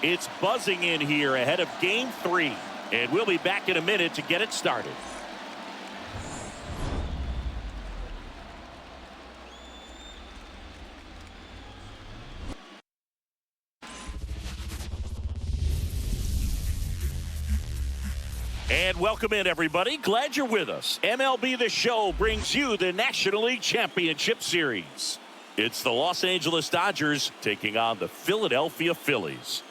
It's buzzing in here ahead of Game 3. And we'll be back in a minute to get it started. And welcome in, everybody. Glad you're with us. MLB The Show brings you the National League Championship Series. It's the Los Angeles Dodgers taking on the Philadelphia Phillies.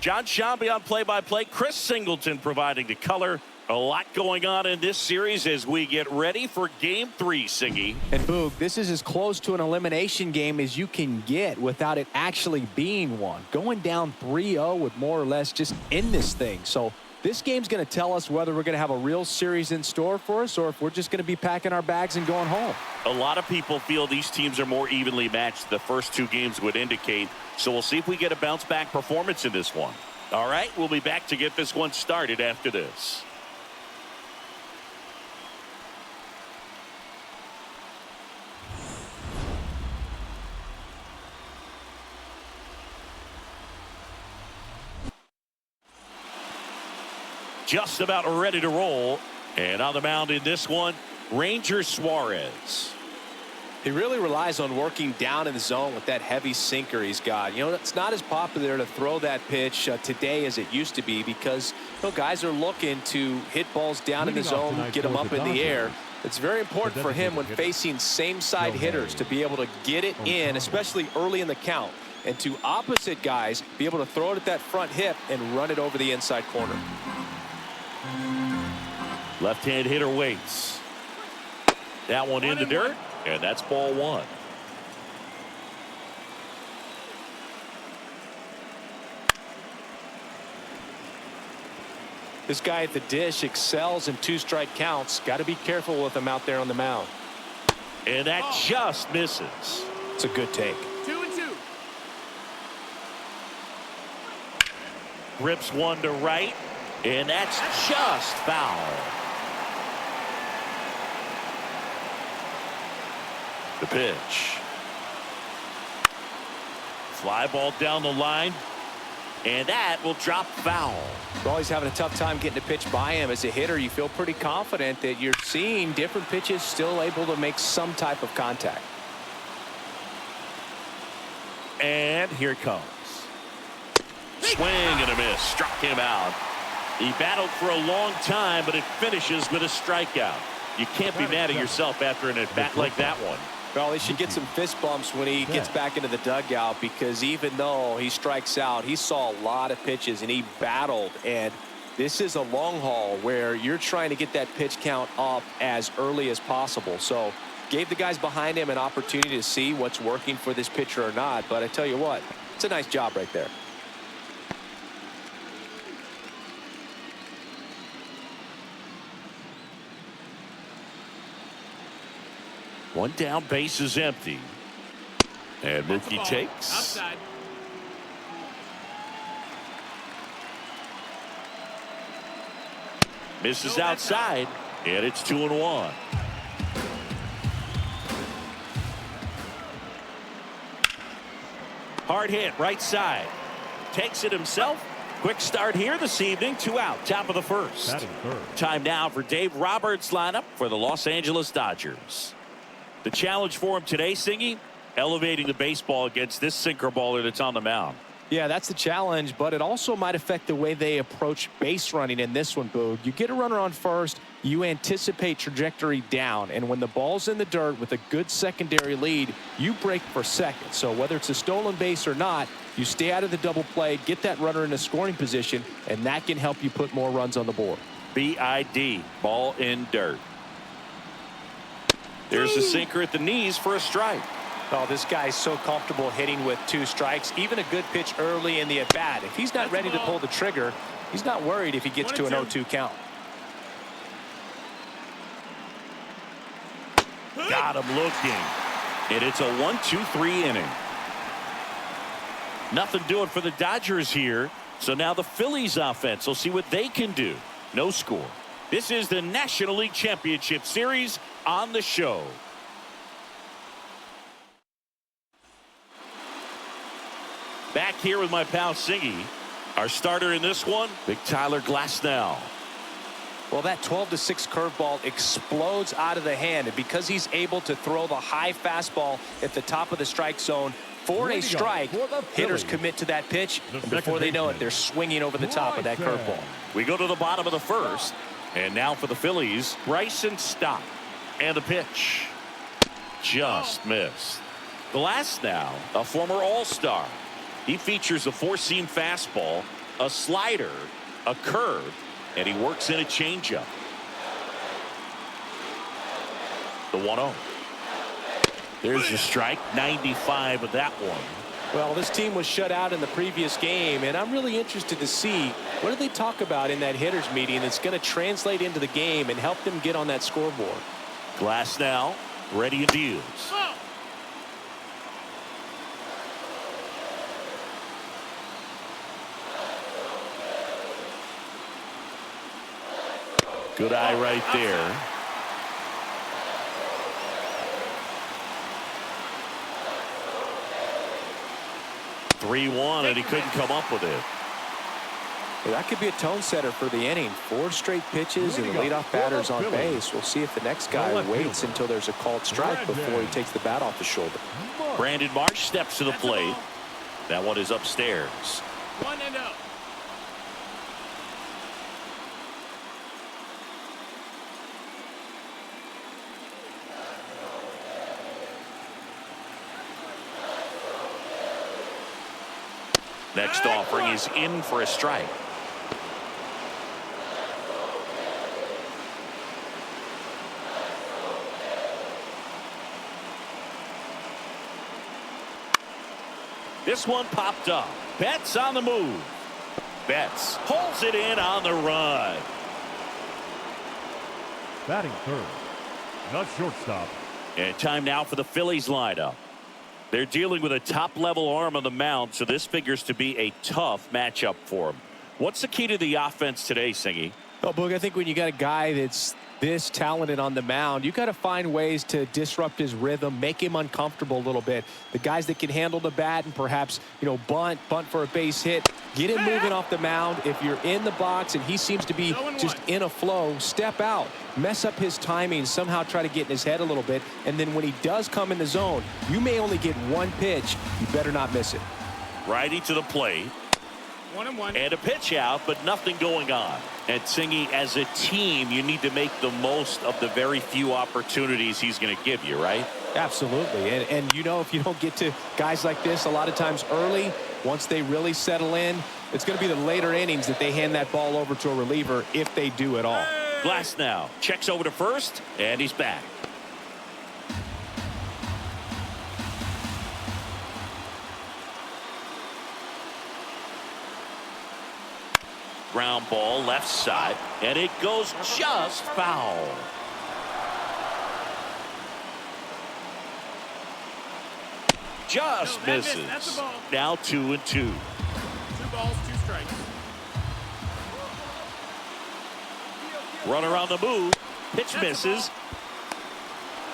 John Shambi on play-by-play. Chris Singleton providing the color. A lot going on in this series as we get ready for Game 3, Singy. And Boog, this is as close to an elimination game as you can get without it actually being one. Going down 3-0 would more or less just end this thing. So this game's going to tell us whether we're going to have a real series in store for us or if we're just going to be packing our bags and going home. A lot of people feel these teams are more evenly matched. The first two games would indicate. So we'll see if we get a bounce-back performance in this one. All right, we'll be back to get this one started after this. Just about ready to roll. And on the mound in this one, Ranger Suarez. He really relies on working down in the zone with that heavy sinker he's got. You know, it's not as popular to throw that pitch today as it used to be because, you know, guys are looking to hit balls down in the zone, get them up in the air. It's very important for him when facing same-side hitters to be able to get it in, especially early in the count. And to opposite guys, be able to throw it at that front hip and run it over the inside corner. Left-hand hitter waits. That one in the dirt, and that's ball one. This guy at the dish excels in two-strike counts. Got to be careful with him out there on the mound. And that just misses. It's a good take. 2-2. Rips one to right, and that's just foul. The pitch. Fly ball down the line, and that will drop foul. Well, he's having a tough time getting a pitch by him. As a hitter, you feel pretty confident that you're seeing different pitches still able to make some type of contact. And here it comes. Swing and a miss. Struck him out. He battled for a long time, but it finishes with a strikeout. You can't be mad at yourself after an at-bat like that one. Well, he should get some fist bumps when he gets back into the dugout because even though he strikes out, he saw a lot of pitches and he battled. And this is a long haul where you're trying to get that pitch count up as early as possible. So gave the guys behind him an opportunity to see what's working for this pitcher or not. But I tell you what, it's a nice job right there. One down, base is empty. And Mookie takes. Outside. Misses outside, and it's 2-1. Hard hit, right side. Takes it himself. Quick start here this evening. 2 out, top of the first. Time now for Dave Roberts' lineup for the Los Angeles Dodgers. The challenge for him today, Singy, elevating the baseball against this sinker baller that's on the mound. Yeah, that's the challenge, but it also might affect the way they approach base running in this one, Boog. You get a runner on first, you anticipate trajectory down, and when the ball's in the dirt with a good secondary lead, you break for second. So whether it's a stolen base or not, you stay out of the double play, get that runner in a scoring position, and that can help you put more runs on the board. BID, ball in dirt. There's a sinker at the knees for a strike. Oh, this guy's so comfortable hitting with 2 strikes. Even a good pitch early in the at-bat. If he's not ready to pull the trigger, he's not worried if he gets to an 0-2 count. Got him looking. And it's a 1-2-3 inning. Nothing doing for the Dodgers here. So now the Phillies offense will see what they can do. No score. This is the National League Championship Series on the show. Back here with my pal Singy. Our starter in this one, Big Tyler Glasnow. Well, that 12-6 curveball explodes out of the hand, and because he's able to throw the high fastball at the top of the strike zone for a strike, hitters commit to that pitch, and before they know it, they're swinging over the top of that curveball. We go to the bottom of the first, and now for the Phillies, Bryson Stott. And the pitch just missed. Glasnow, a former All-Star. He features a four-seam fastball, a slider, a curve, and he works in a changeup. The 1-0. There's the strike, 95 of that one. Well, this team was shut out in the previous game, and I'm really interested to see what do they talk about in that hitters meeting that's going to translate into the game and help them get on that scoreboard. Glasnow, ready and deals. Good eye right there. (3-1), and he couldn't come up with it. Well, that could be a tone setter for the inning. 4 straight pitches and the leadoff batter's on base. We'll see if the next guy waits until there's a called strike before he takes the bat off the shoulder. Brandon Marsh steps to the plate. That one is upstairs. 1-0. Next offering is in for a strike. This one popped up. Betts on the move. Betts pulls it in on the run. Batting third, not shortstop. And time now for the Phillies lineup. They're dealing with a top-level arm on the mound, so this figures to be a tough matchup for them. What's the key to the offense today, Singy? Well, Boog, I think when you got a guy that's this talented on the mound, you got to find ways to disrupt his rhythm, make him uncomfortable a little bit. The guys that can handle the bat and perhaps, bunt for a base hit, get him moving off the mound. If you're in the box and he seems to be just in a flow, step out, mess up his timing, somehow try to get in his head a little bit. And then when he does come in the zone, you may only get one pitch. You better not miss it. Righty to the plate. 1-1. And a pitch out, but nothing going on. And Singy, as a team, you need to make the most of the very few opportunities he's going to give you, right? Absolutely. And if you don't get to guys like this a lot of times early, once they really settle in, it's going to be the later innings that they hand that ball over to a reliever, if they do at all. Glasnow checks over to first, and he's back. Ground ball left side, and it goes just foul. Just misses. Now 2-2. 2 balls, 2 strikes. Runner on the move. Pitch misses.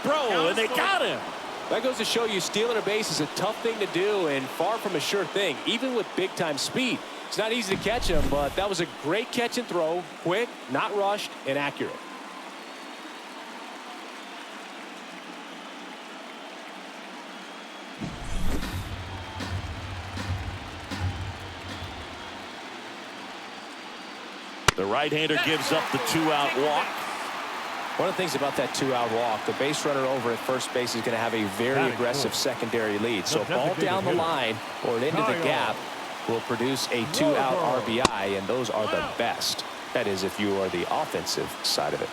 Throw, and they got him. That goes to show you stealing a base is a tough thing to do and far from a sure thing, even with big-time speed. It's not easy to catch him, but that was a great catch and throw. Quick, not rushed, and accurate. The right-hander gives up the 2-out walk. One of the things about that 2-out walk, the base runner over at first base is going to have a very aggressive secondary lead. So a ball down the line or into the gap will produce a 2-out RBI, and those are the best. That is, if you are the offensive side of it.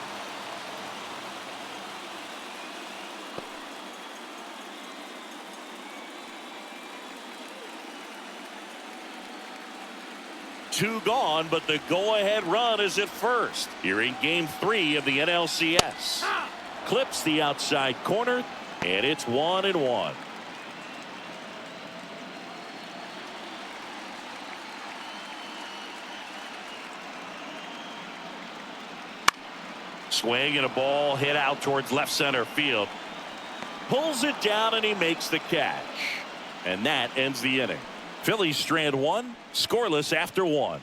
Two gone, but the go-ahead run is at first. Here in Game 3 of the NLCS. Clips the outside corner, and it's 1-1. Swing and a ball hit out towards left center field. Pulls it down, and he makes the catch. And that ends the inning. Phillies strand one, scoreless after one.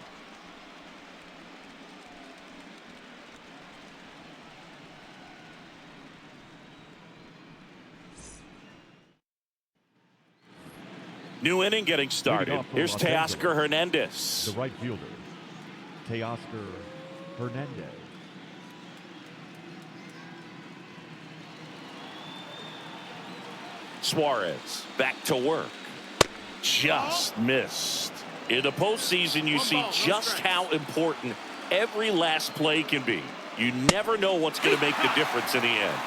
New inning getting started. Here's Teoscar Hernandez. The right fielder, Teoscar Hernandez. Suarez back to work. Just missed. In the postseason, you see just how important every last play can be. You never know what's going to make the difference in the end.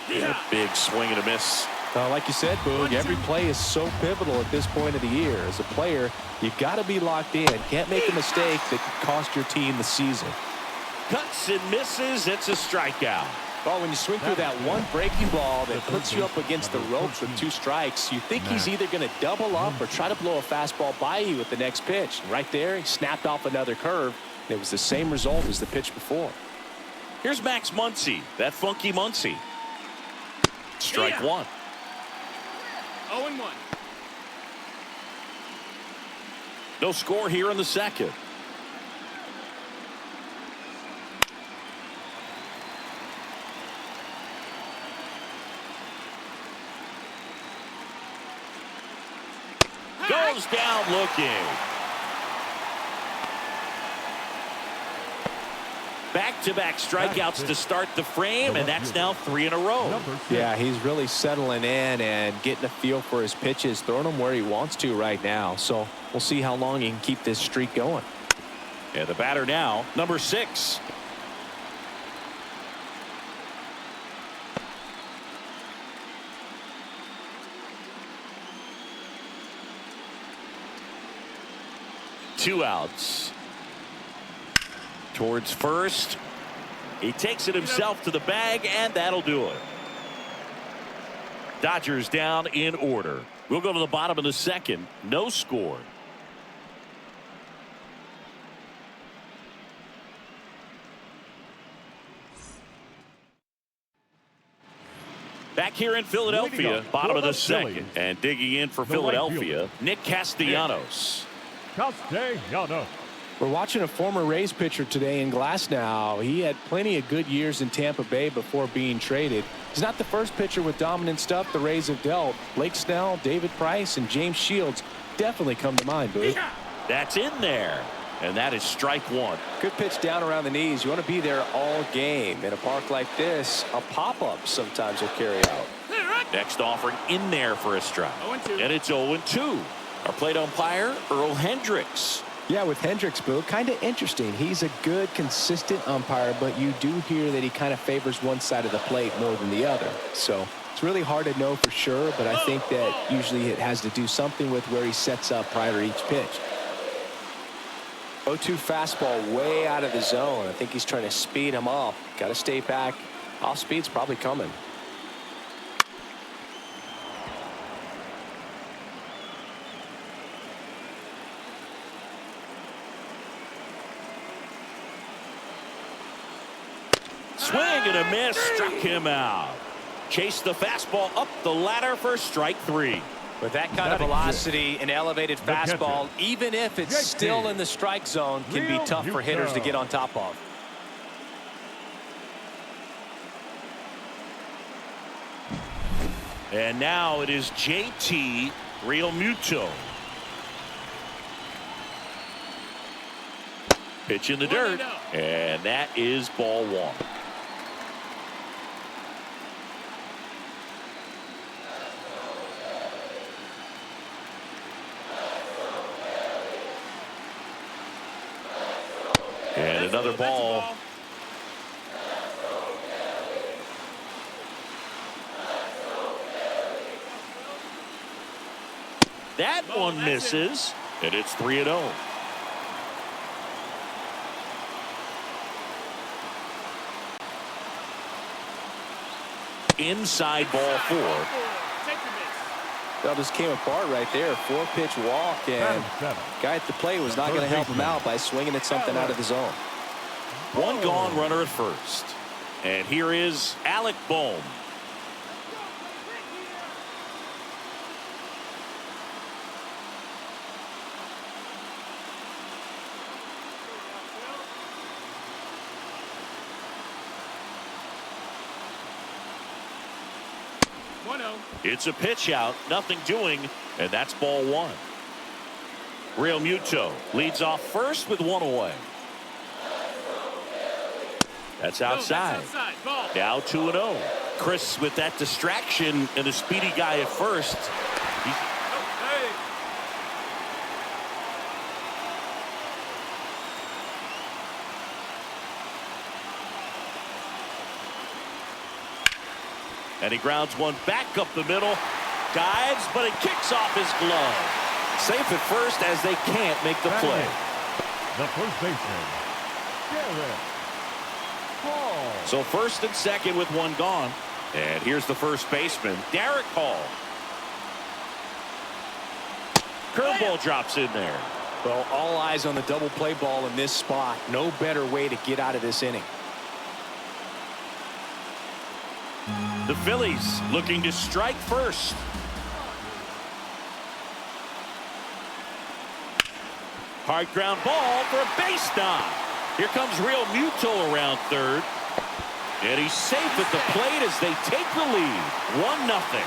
Yeah, big swing and a miss. Like you said, Boog, every play is so pivotal at this point of the year. As a player, you got to be locked in. Can't make a mistake that could cost your team the season. Cuts and misses. It's a strikeout. Well, when you swing through that one breaking ball that puts you up against the ropes with 2 strikes, you think he's either going to double up or try to blow a fastball by you with the next pitch. And right there, he snapped off another curve. It was the same result as the pitch before. Here's Max Muncy, that funky Muncy. Strike one. 0-1. No score here in the second. Goes down looking. Back-to-back strikeouts to start the frame, and that's now 3 in a row. Yeah, he's really settling in and getting a feel for his pitches, throwing them where he wants to right now. So we'll see how long he can keep this streak going. And the batter now, number 6. Two outs. Towards first. He takes it himself to the bag, and that'll do it. Dodgers down in order. We'll go to the bottom of the second. No score. Back here in Philadelphia, bottom of the second. And digging in for Philadelphia, Nick Castellanos. Castellanos. We're watching a former Rays pitcher today in Glasnow. He had plenty of good years in Tampa Bay before being traded. He's not the first pitcher with dominant stuff the Rays have dealt. Blake Snell, David Price, and James Shields definitely come to mind, Boo. That's in there. And that is strike one. Good pitch down around the knees. You want to be there all game. In a park like this, a pop-up sometimes will carry out. Next offering in there for a strike. 0-2. And it's 0-2. Our plate umpire, Earl Hendricks. Yeah, with Hendricks, Boo, kind of interesting. He's a good, consistent umpire, but you do hear that he kind of favors one side of the plate more than the other. So it's really hard to know for sure, but I think that usually it has to do something with where he sets up prior to each pitch. 0-2 fastball way out of the zone. I think he's trying to speed him up. Got to stay back. Off speed's probably coming. Swing and a miss, struck him out. Chased the fastball up the ladder for strike 3. With that kind of velocity, an elevated fastball, even if it's still in the strike zone, can be tough for hitters to get on top of. And now it is JT Realmuto. Pitch in the dirt, and that is ball 1. And another ball. That one misses, and it's 3-0. Inside ball 4. Well, just came apart right there. 4-pitch walk, and guy at the plate was not going to help him out by swinging at something out of the zone. One gone, runner at first. And here is Alec Bohm. 1-0. It's a pitch out, nothing doing, and that's ball one. Real Muto leads off first with one away. That's outside. That's outside. Ball. Now 2-0. Chris with that distraction and a speedy guy at first. Hey. And he grounds one back up the middle. Dives, but it kicks off his glove. Safe at first as they can't make the play. The first baseman, Garrett Hall. So first and second with one gone. And here's the first baseman, Derek Hall. Curveball drops in there. Well, all eyes on the double play ball in this spot. No better way to get out of this inning. The Phillies looking to strike first. Hard ground ball for a base knock. Here comes Real Muto around third. And he's safe at the plate as they take the lead. 1-0.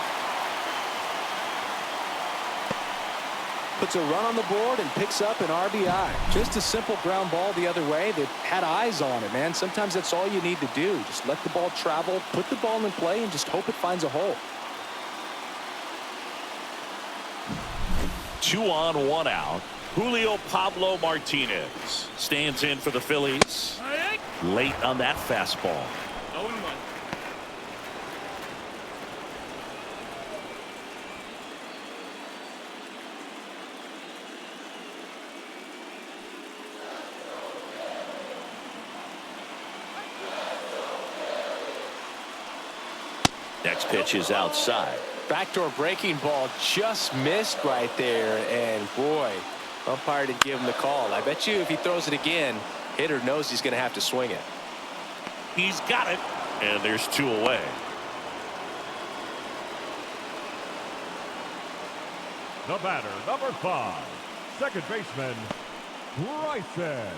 Puts a run on the board and picks up an RBI. Just a simple ground ball the other way that had eyes on it, man. Sometimes that's all you need to do. Just let the ball travel, put the ball in play, and just hope it finds a hole. 2 on, 1 out. Julio Pablo Martinez stands in for the Phillies. Late on that fastball. 0-1. Next pitch is outside. Backdoor breaking ball just missed right there, and boy, umpire didn't give him the call. I bet you if he throws it again, hitter knows he's going to have to swing it. He's got it, and there's 2 away. The batter, number 5, second baseman, Bryson.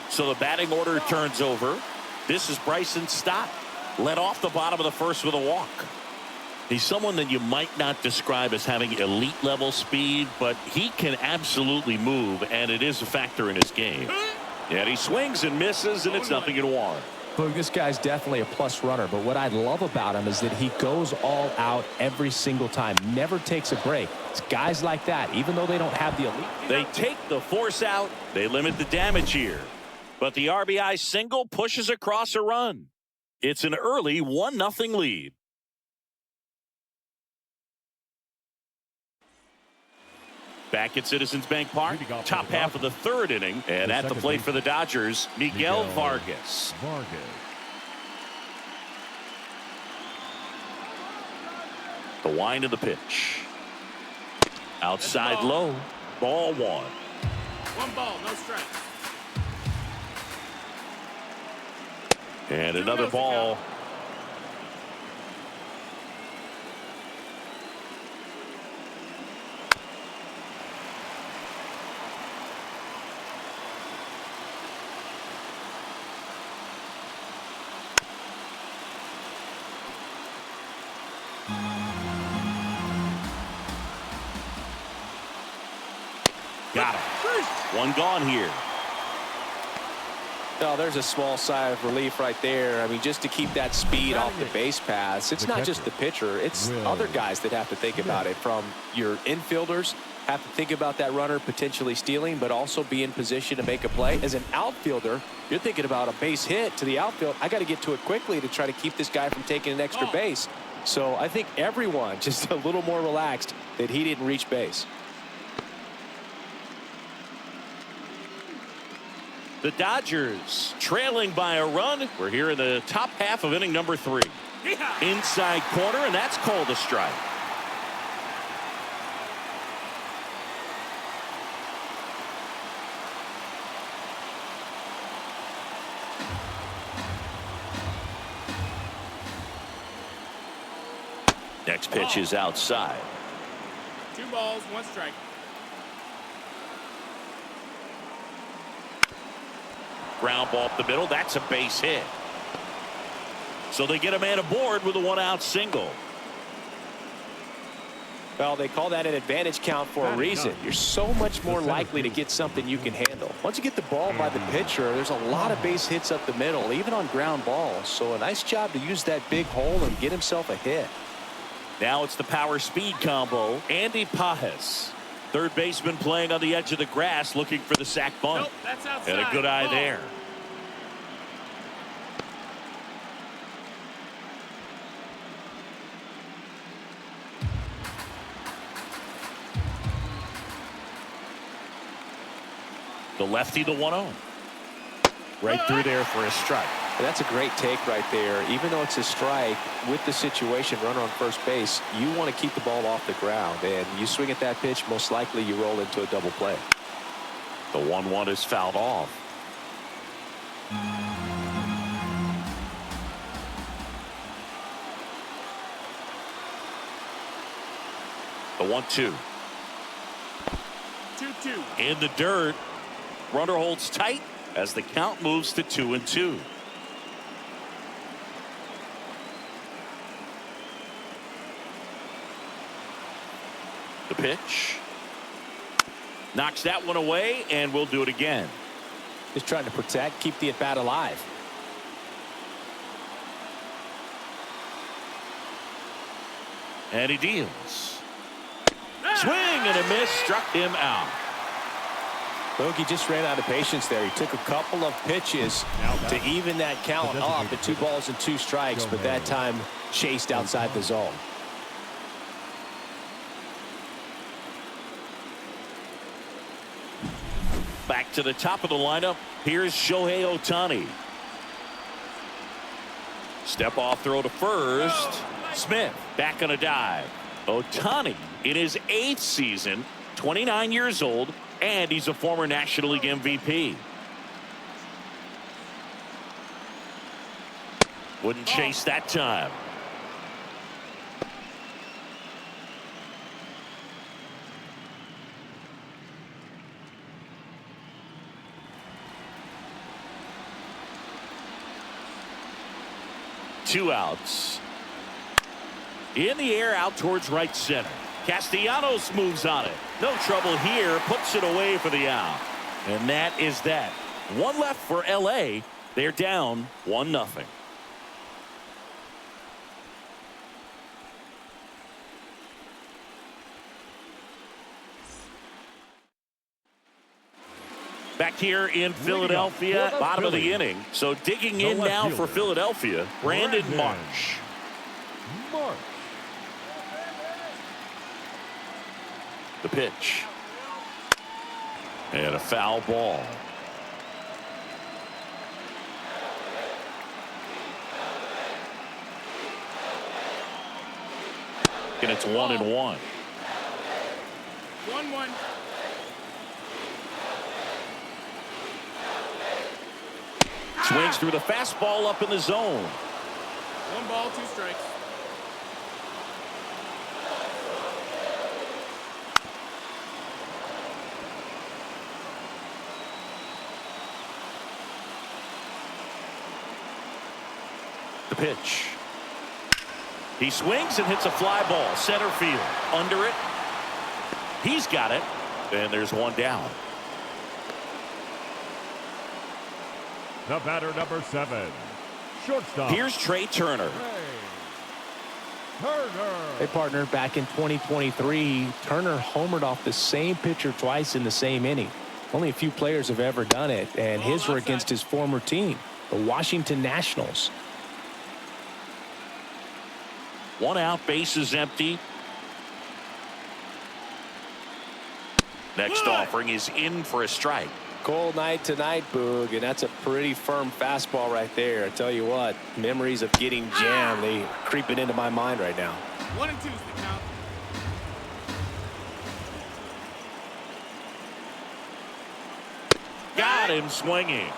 So the batting order turns over. This is Bryson Stott. Led off the bottom of the first with a walk. He's someone that you might not describe as having elite level speed, but he can absolutely move, and it is a factor in his game. And he swings and misses, and it's 0-1. Look, this guy's definitely a plus runner, but what I love about him is that he goes all out every single time, never takes a break. It's guys like that, even though they don't have the elite. They take the force out, they limit the damage here. But the RBI single pushes across a run. It's an early 1-0 lead. Back at Citizens Bank Park, top half of the third inning, and at the plate for the Dodgers, Miguel Vargas. The wind of the pitch. Outside low, ball 1. 1 ball, no strikes. And another ball. Got him. 1 gone here. Oh, there's a small sigh of relief right there. I mean, just to keep that speed off the base paths. It's not just the pitcher. It's other guys that have to think about it. From your infielders have to think about that runner potentially stealing, but also be in position to make a play. As an outfielder, you're thinking about a base hit to the outfield. I got to get to it quickly to try to keep this guy from taking an extra base. So I think everyone just a little more relaxed that he didn't reach base. The Dodgers trailing by a run. We're here in the top half of inning number 3. Inside corner, and that's called a strike. Next pitch is outside. 2 balls, 1 strike. Ground ball up the middle. That's a base hit. So they get a man aboard with a 1-out single. Well, they call that an advantage count for a reason. You're so much more likely to get something you can handle. Once you get the ball by the pitcher, there's a lot of base hits up the middle, even on ground balls. So a nice job to use that big hole and get himself a hit. Now it's the power speed combo. Andy Pajes, third baseman, playing on the edge of the grass, looking for the sac bunt. Nope, that's outside. And a good eye Ball. there. The lefty, the 1-0. Right through there for a strike. That's a great take right there. Even though it's a strike, with the situation, runner on first base, you want to keep the ball off the ground. And you swing at that pitch, most likely you roll into a double play. The 1-1 is fouled off. The 1-2. 2-2. In the dirt. Runner holds tight as the count moves to 2-2. The pitch. Knocks that one away, and we'll do it again. Just trying to protect, keep the at-bat alive. And he deals. Swing and a miss, struck him out. Bogey just ran out of patience there. He took a couple of pitches to even that count up at 2 balls and 2 strikes, but that time chased outside the zone. Back to the top of the lineup. Here's Shohei Ohtani. Step off throw to first. Smith back on a dive. Ohtani in his 8th season, 29 years old, and he's a former National League MVP. Wouldn't chase that time. Two outs. In the air out towards right center. Castellanos moves on it. No trouble here. Puts it away for the out. And that is that. One left for LA. They're down 1-0. Back here in Philadelphia, bottom of the inning. So digging in now for Philadelphia, Brandon Marsh. The pitch. And a foul ball. And it's 1-1. 1-1. Swings through the fastball up in the zone. 1 ball, 2 strikes. The pitch. He swings and hits a fly ball. Center field. Under it. He's got it. And there's one down. The batter, number 7. Shortstop. Here's Trey Turner. Hey, partner, back in 2023, Turner homered off the same pitcher twice in the same inning. Only a few players have ever done it, and his were against his former team, the Washington Nationals. 1 out, bases empty. Next offering is in for a strike. Cold night tonight, Boog, and that's a pretty firm fastball right there. I tell you what, memories of getting jammed, they creeping into my mind right now. 1-2 is the count. Got him swinging.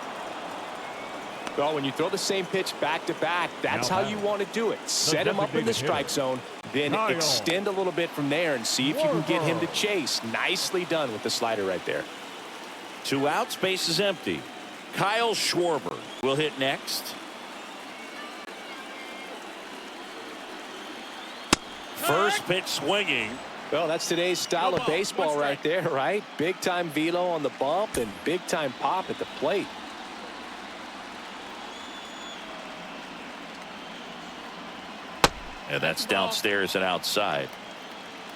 Well, when you throw the same pitch back to back, that's how you want to do it. Set him up in the strike zone, then extend a little bit from there and see if you can get him to chase. Nicely done with the slider right there. 2 outs, bases empty. Kyle Schwarber will hit next. First pitch swinging. Well, that's today's style of baseball right there, right? Big-time velo on the bump and big-time pop at the plate. And that's downstairs and outside.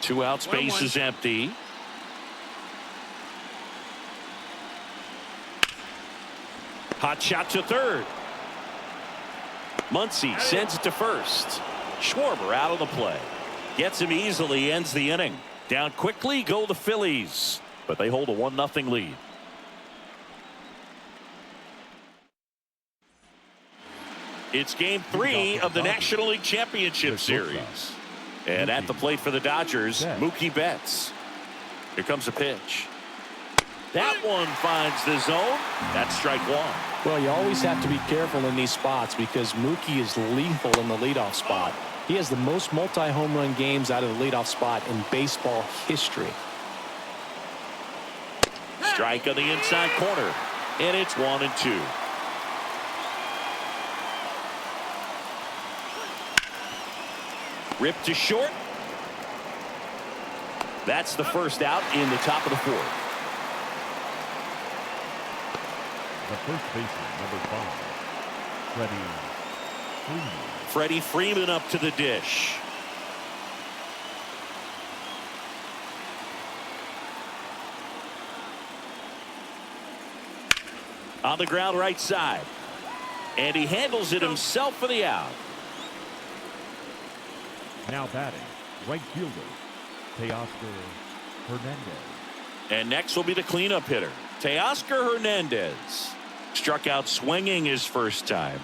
2 outs, base is empty. Hot shot to third. Muncy sends it to first. Schwarber out of the play. Gets him easily, ends the inning. Down quickly go the Phillies, but they hold a 1-0 lead. It's game 3 of the National League Championship Series. And at the plate for the Dodgers, Mookie Betts. Here comes a pitch. That one finds the zone. That's strike 1. Well, you always have to be careful in these spots because Mookie is lethal in the leadoff spot. He has the most multi-home run games out of the leadoff spot in baseball history. Strike on the inside corner, and it's 1-2. Ripped to short. That's the first out in the top of the 4th. The first baseman, number 5, Freddie Freeman. Freddie Freeman up to the dish. On the ground right side. And he handles it himself for the out. Now batting, right fielder, Teoscar Hernandez. And next will be the cleanup hitter, Teoscar Hernandez. Struck out swinging his first time.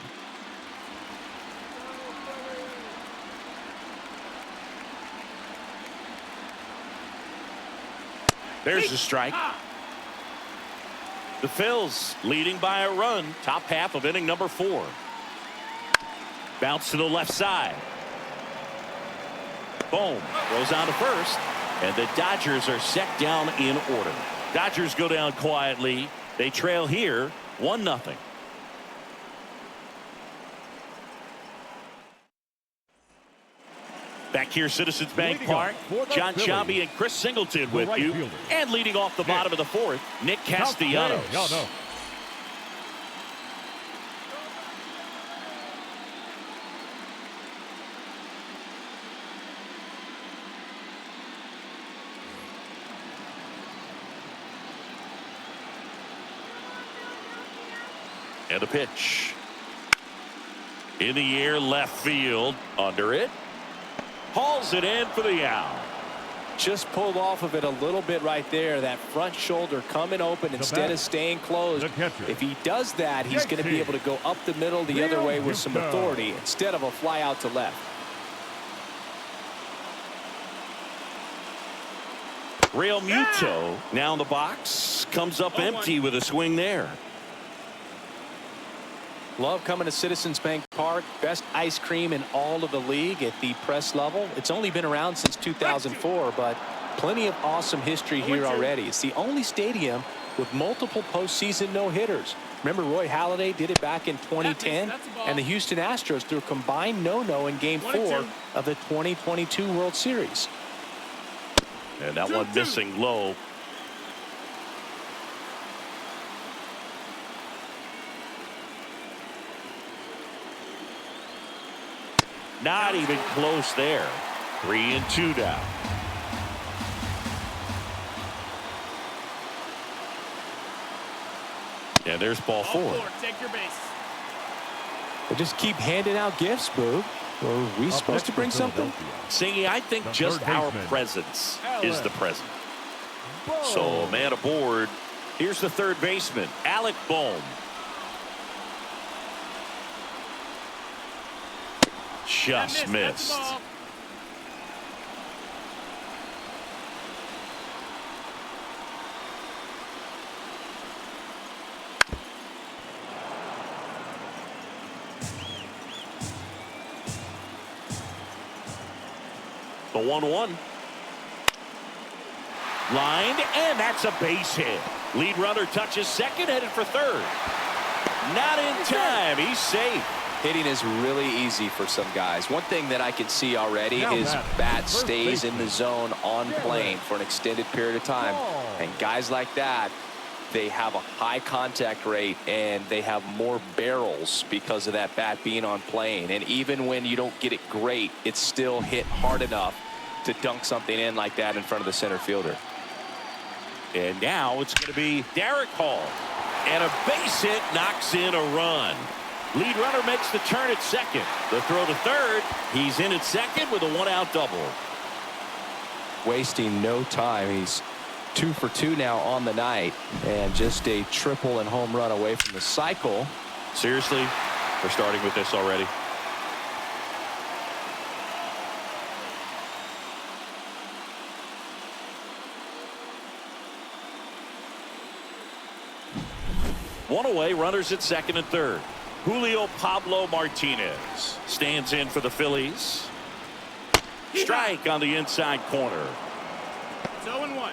There's the strike. The Phils leading by a run, top half of inning number 4. Bounce to the left side. Boom, goes on to first, and the Dodgers are set down in order. Dodgers go down quietly. They trail here 1-0. Back here, Citizens Bank Park, John Sciambi and Chris Singleton with you. And leading off the bottom of the 4th, Nick Castellanos. And a pitch. In the air, left field, under it. Hauls it in for the out. Just pulled off of it a little bit right there. That front shoulder coming open instead of staying closed. If he does that, he's going to be able to go up the middle the other way with some authority instead of a fly out to left. Real Muto now in the box, comes up empty with a swing there. Love coming to Citizens Bank Park. Best ice cream in all of the league at the press level. It's only been around since 2004, but plenty of awesome history here already. It's the only stadium with multiple postseason no-hitters. Remember Roy Halladay did it back in 2010, and the Houston Astros threw a combined no-no in Game 4 of the 2022 World Series. And that one missing low. Not even close there. 3-2 down. And there's ball 4. Take your base. We'll just keep handing out gifts, Boo. Are we supposed to bring something? Singy, I think just our presence is the present. So, man aboard. Here's the third baseman, Alec Bohm. Just missed. The 1-1. Lined, and that's a base hit. Lead runner touches second, headed for third. Not in time. He's safe. Hitting is really easy for some guys. One thing that I can see already, his bat stays in the zone on plane for an extended period of time. And guys like that, they have a high contact rate and they have more barrels because of that bat being on plane. And even when you don't get it great, it's still hit hard enough to dunk something in like that in front of the center fielder. And now it's going to be Derek Hall. And a base hit knocks in a run. Lead runner makes the turn at second. The throw to third. He's in at second with a one-out double. Wasting no time. He's 2 for 2 now on the night, and just a triple and home run away from the cycle. Seriously, we're starting with this already. One away, runners at second and third. Julio Pablo Martinez stands in for the Phillies. Strike on the inside corner. 0-1.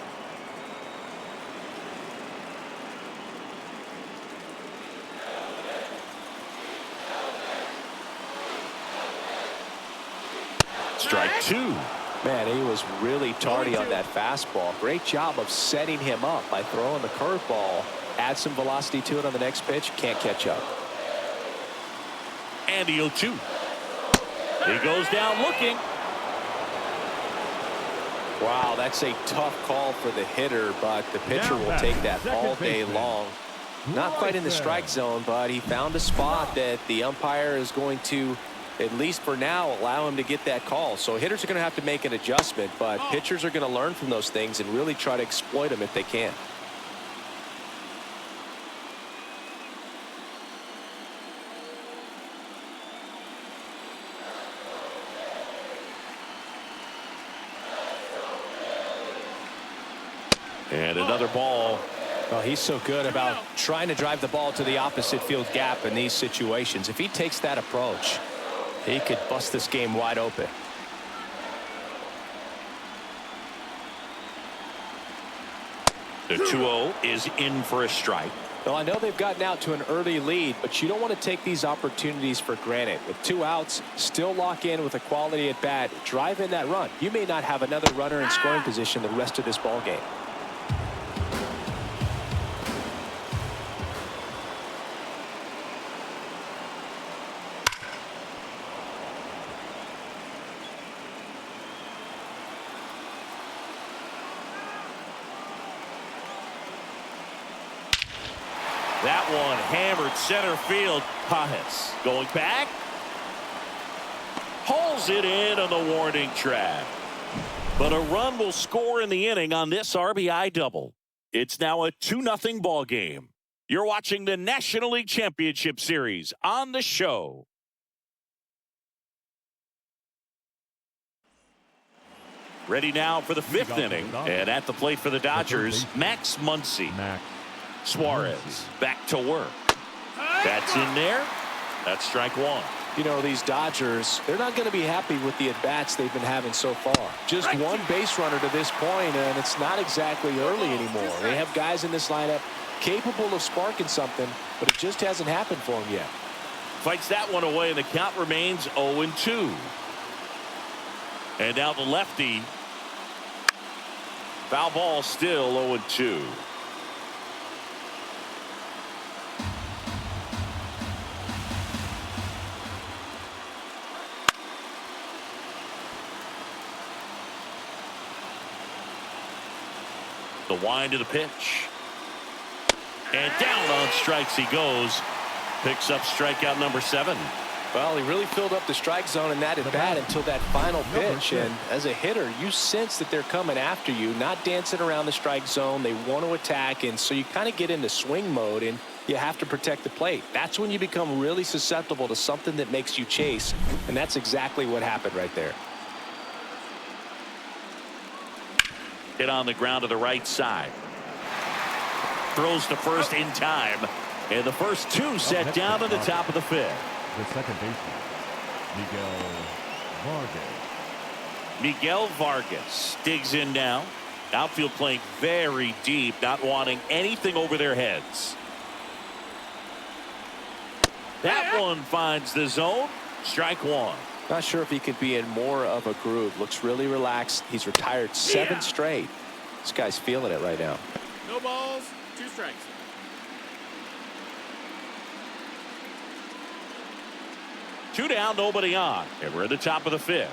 Strike 2. Man, he was really tardy on that fastball. Great job of setting him up by throwing the curveball. Add some velocity to it on the next pitch. Can't catch up. And the 0-2. He goes down looking. Wow, that's a tough call for the hitter, but the pitcher will take that all day long. Not quite in the strike zone, but he found a spot that the umpire is going to, at least for now, allow him to get that call. So hitters are going to have to make an adjustment, but pitchers are going to learn from those things and really try to exploit them if they can. And another ball. Well, he's so good about trying to drive the ball to the opposite field gap in these situations. If he takes that approach, he could bust this game wide open. The 2-0 is in for a strike. Well, I know they've gotten out to an early lead, but you don't want to take these opportunities for granted. With 2 outs, still lock in with a quality at bat, drive in that run. You may not have another runner in scoring position the rest of this ball game. That one hammered center field. Pajes going back. Pulls it in on the warning track. But a run will score in the inning on this RBI double. It's now a 2-0 ball game. You're watching the National League Championship Series on the show. Ready now for the 5th inning. And at the plate for the Dodgers, Max Muncy. Suarez back to work. That's in there. That's strike 1. You know, these Dodgers, they're not going to be happy with the at-bats they've been having so far. Just one base runner to this point, and it's not exactly early anymore. They have guys in this lineup capable of sparking something, but it just hasn't happened for them yet. Fights that one away, and the count remains 0-2. And now the lefty. Foul ball, still 0-2. The wind of the pitch. And down on strikes he goes. Picks up strikeout number 7. Well, he really filled up the strike zone in that at bat until that final pitch. And as a hitter, you sense that they're coming after you, not dancing around the strike zone. They want to attack, and so you kind of get into swing mode, and you have to protect the plate. That's when you become really susceptible to something that makes you chase, and that's exactly what happened right there. Hit on the ground to the right side. Throws to first in time. And the first 2 set down at the top of the 5th. The second baseman, Miguel Vargas digs in now. Outfield playing very deep, not wanting anything over their heads. That one finds the zone. Strike one. Not sure if he could be in more of a groove. Looks really relaxed. He's retired 7 straight. This guy's feeling it right now. No balls, 2 strikes. Two down, nobody on. And we're at the top of the 5th.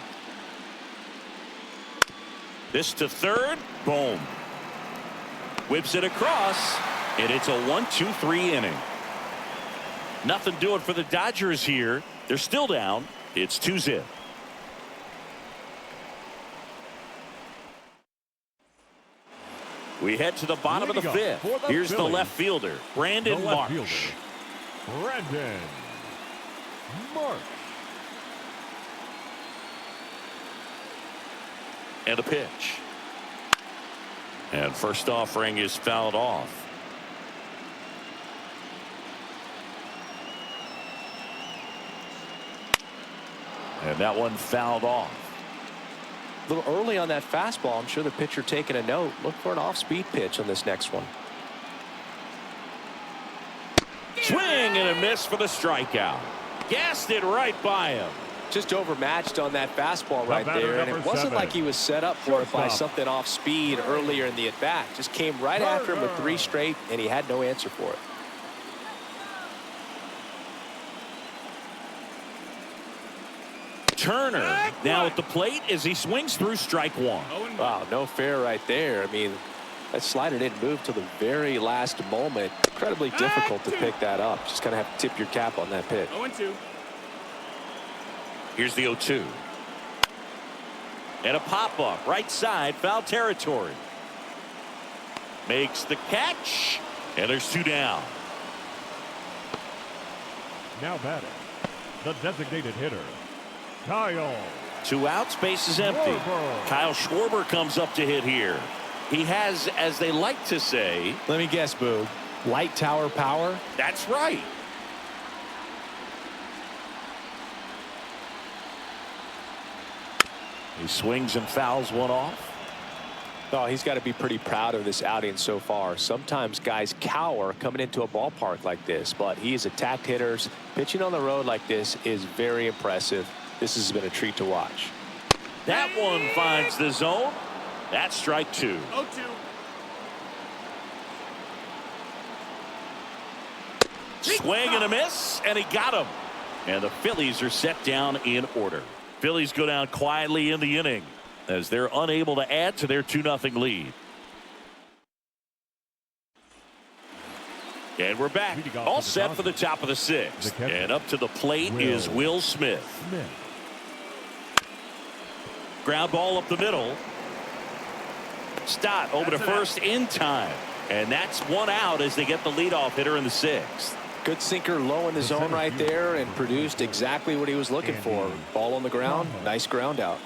This to third. Boom. Whips it across. And it's a 1-2-3 inning. Nothing doing for the Dodgers here. They're still down. It's 2-0. We head to the bottom of the 5th. Here's the left fielder, Brandon Marsh. Brandon Marsh. And a pitch. And first offering is fouled off. And that one fouled off. A little early on that fastball. I'm sure the pitcher taking a note. Look for an off-speed pitch on this next one. Swing and a miss for the strikeout. Gassed it right by him. Just overmatched on that fastball right there, and it wasn't like he was set up for it by something off speed earlier in the at-bat. Just came right after him with 3 straight, and he had no answer for it. Turner now at the plate as he swings through strike one. Wow, no fair right there. I mean, that slider didn't move till the very last moment. Incredibly difficult to pick that up. Just kind of have to tip your cap on that pitch. 0-2. Here's the 0-2. And a pop-up right side, foul territory. Makes the catch, and there's 2 down. Now batting, the designated hitter, Kyle. 2 outs, base is empty. Schwarber. Kyle Schwarber comes up to hit here. He has, as they like to say, Let me guess, Boog. Light tower power? that's right. He swings and fouls one off. Oh, he's got to be pretty proud of this outing so far. Sometimes guys cower coming into a ballpark like this, but he's attacked hitters. Pitching on the road like this is very impressive. This has been a treat to watch. That one finds the zone. That's strike 2. 0-2. Swing and a miss, and he got him. And the Phillies are set down in order. Phillies go down quietly in the inning as they're unable to add to their 2-0 lead. And we're back, all set for the top of the 6th. And up to the plate is Will Smith. Ground ball up the middle. Stott over to first in time. And that's 1 out as they get the leadoff hitter in the 6th. Good sinker low in the zone right there and produced exactly what he was looking for. Ball on the ground. Nice ground out.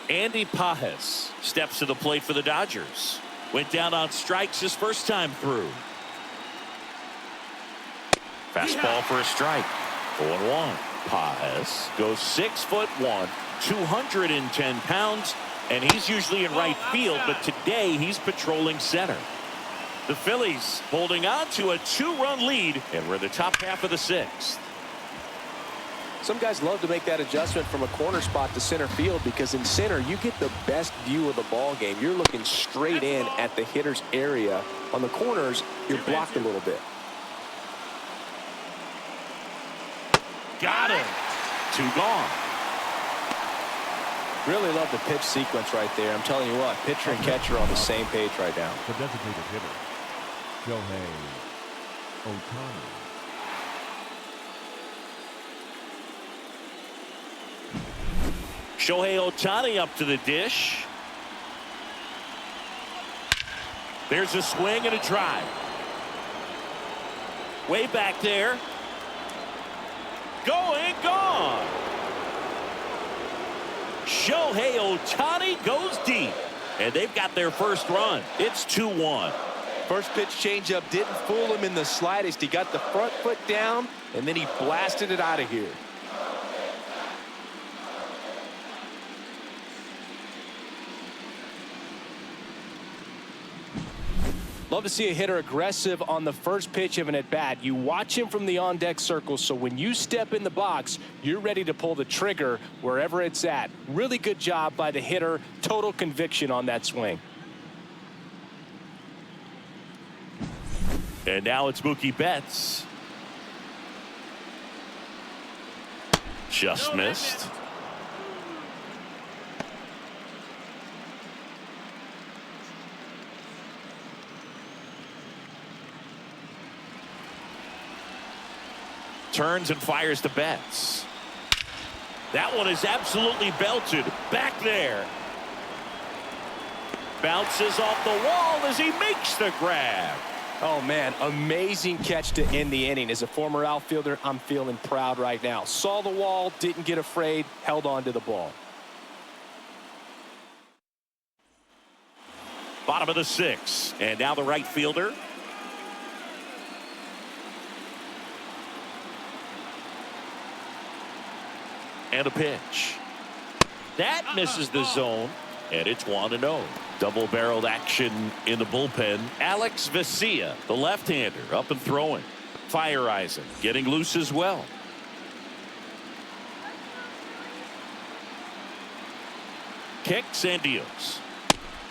Andy Pajes steps to the plate for the Dodgers. Went down on strikes his first time through. Fastball for a strike. 0-1. Pajes goes 6'1", 210 pounds, and he's usually in right field, but today he's patrolling center. The Phillies holding on to a 2-run lead, and we're in the top half of the 6th. Some guys love to make that adjustment from a corner spot to center field because in center you get the best view of the ball game. You're looking straight in at the hitter's area. On the corners, you're blocked a little bit. Got him. 2 gone. Really love the pitch sequence right there. I'm telling you what, pitcher and catcher on the same page right now. The designated hitter, Shohei Ohtani. Shohei Ohtani up to the dish. There's a swing and a drive. Way back there. Going, gone. Shohei Ohtani goes deep, and they've got their first run. It's 2-1. First pitch changeup didn't fool him in the slightest. He got the front foot down, and then he blasted it out of here. Love to see a hitter aggressive on the first pitch of an at-bat. You watch him from the on-deck circle, so when you step in the box, you're ready to pull the trigger wherever it's at. Really good job by the hitter. Total conviction on that swing. And now it's Mookie Betts. Just missed. Turns and fires to Betts. That one is absolutely belted. Back there. Bounces off the wall as he makes the grab. Oh, man, amazing catch to end the inning. As a former outfielder, I'm feeling proud right now. Saw the wall, didn't get afraid, held on to the ball. Bottom of the sixth. And now the right fielder. And a pitch. That misses the zone. And it's 1-0. Double-barreled action in the bullpen. Alex Vesia, the left-hander, up and throwing. Fireizing, getting loose as well. Kicks and deals.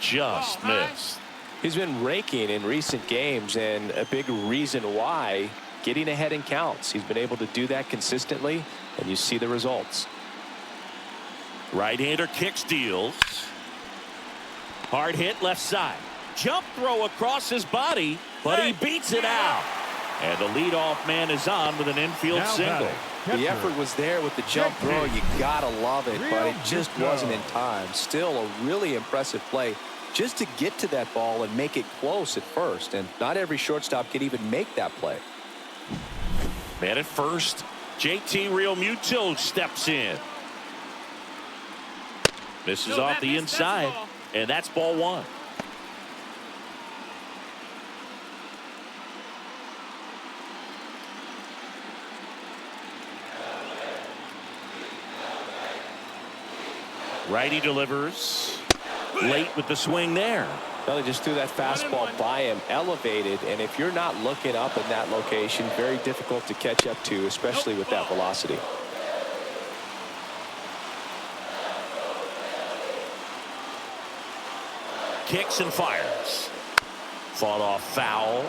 Just missed. He's been raking in recent games, and a big reason why, getting ahead in counts. He's been able to do that consistently, and you see the results. Right-hander kicks, deals. Hard hit left side. Jump throw across his body, but he beats it out. And the leadoff man is on with an infield single. The effort was there with the jump throw. You gotta love it, but it just wasn't in time. Still a really impressive play just to get to that ball and make it close at first. And not every shortstop can even make that play. Man at first, JT Realmuto steps in. Misses off the inside, and that's ball one. Righty delivers. Late with the swing there. Well, they just threw that fastball by him, elevated, and if you're not looking up in that location, very difficult to catch up to, especially with that velocity. Kicks and fires. Fought off foul.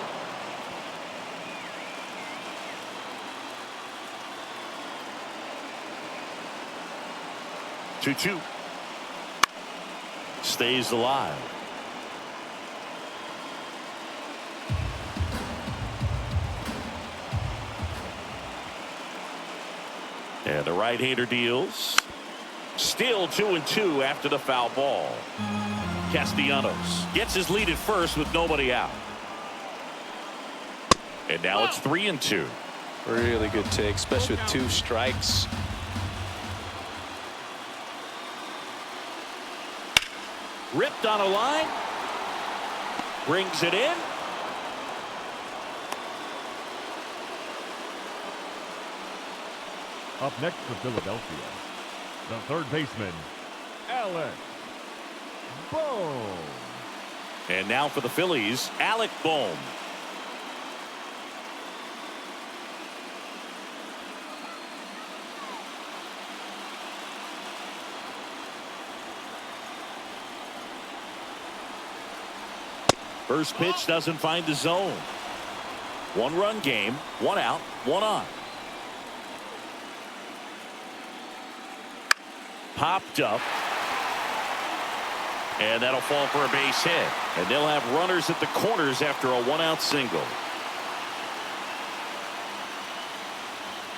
Two. Stays alive. And the right-hander deals. Still 2-2 after the foul ball. Castellanos gets his lead at first with nobody out. And now it's 3-2. Really good take, especially with 2 strikes. Ripped on a line. Brings it in. Up next for Philadelphia, the third baseman, Alec Bohm. And now for the Phillies, Alec Bohm. First pitch doesn't find the zone. 1-run game, 1 out, 1 on. Popped up. And that'll fall for a base hit. And they'll have runners at the corners after a 1-out single.